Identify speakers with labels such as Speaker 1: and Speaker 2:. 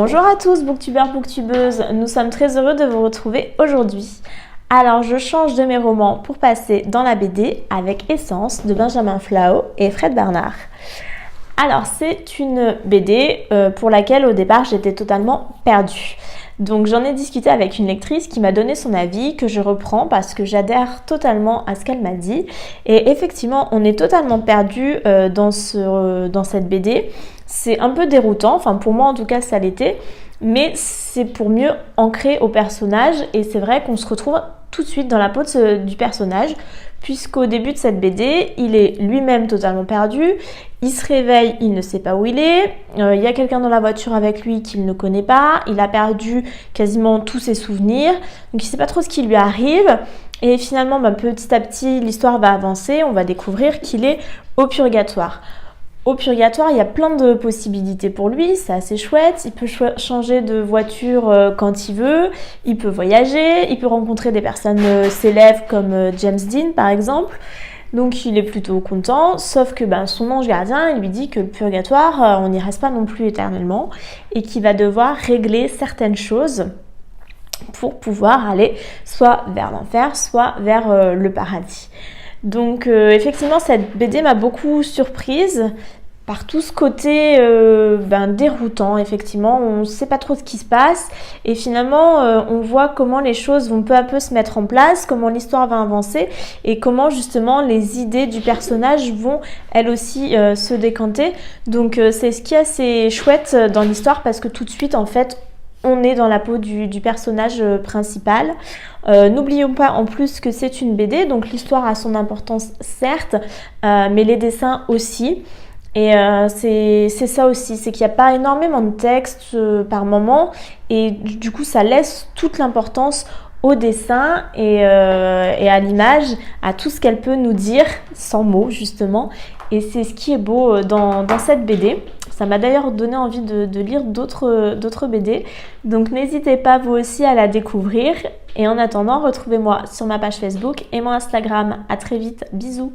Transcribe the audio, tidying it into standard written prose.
Speaker 1: Bonjour à tous, booktubeurs, booktubeuses, nous sommes très heureux de vous retrouver aujourd'hui. Alors je change de mes romans pour passer dans la BD avec Essence de Benjamin Floyd et Fred Bernard. Alors c'est une BD pour laquelle au départ j'étais totalement perdue. Donc j'en ai discuté avec une lectrice qui m'a donné son avis, que je reprends parce que j'adhère totalement à ce qu'elle m'a dit. Et effectivement, on est totalement perdu dans cette BD. C'est un peu déroutant, enfin pour moi en tout cas ça l'était, mais c'est pour mieux ancrer au personnage et c'est vrai qu'on se retrouve tout de suite dans la peau du personnage, puisqu'au début de cette BD, il est lui-même totalement perdu, il se réveille, il ne sait pas où il est, il y a quelqu'un dans la voiture avec lui qu'il ne connaît pas, il a perdu quasiment tous ses souvenirs, donc il ne sait pas trop ce qui lui arrive, et finalement petit à petit l'histoire va avancer, on va découvrir qu'il est au purgatoire. Au purgatoire, il y a plein de possibilités pour lui, c'est assez chouette. Il peut changer de voiture quand il veut, il peut voyager, il peut rencontrer des personnes célèbres comme James Dean par exemple. Donc il est plutôt content, sauf que son ange gardien il lui dit que le purgatoire, on n'y reste pas non plus éternellement et qu'il va devoir régler certaines choses pour pouvoir aller soit vers l'enfer, soit vers le paradis. Donc effectivement cette BD m'a beaucoup surprise par tout ce côté déroutant. Effectivement, on ne sait pas trop ce qui se passe et finalement on voit comment les choses vont peu à peu se mettre en place, comment l'histoire va avancer et comment justement les idées du personnage vont elles aussi se décanter. Donc c'est ce qui est assez chouette dans l'histoire parce que tout de suite en fait on est dans la peau du personnage principal. N'oublions pas en plus que c'est une BD, donc l'histoire a son importance certes, mais les dessins aussi. Et c'est ça aussi, c'est qu'il n'y a pas énormément de texte par moment et du coup ça laisse toute l'importance au dessin et à l'image, à tout ce qu'elle peut nous dire sans mots justement. Et c'est ce qui est beau dans cette BD. Ça m'a d'ailleurs donné envie de lire d'autres BD. Donc n'hésitez pas vous aussi à la découvrir. Et en attendant, retrouvez-moi sur ma page Facebook et mon Instagram. À très vite, bisous.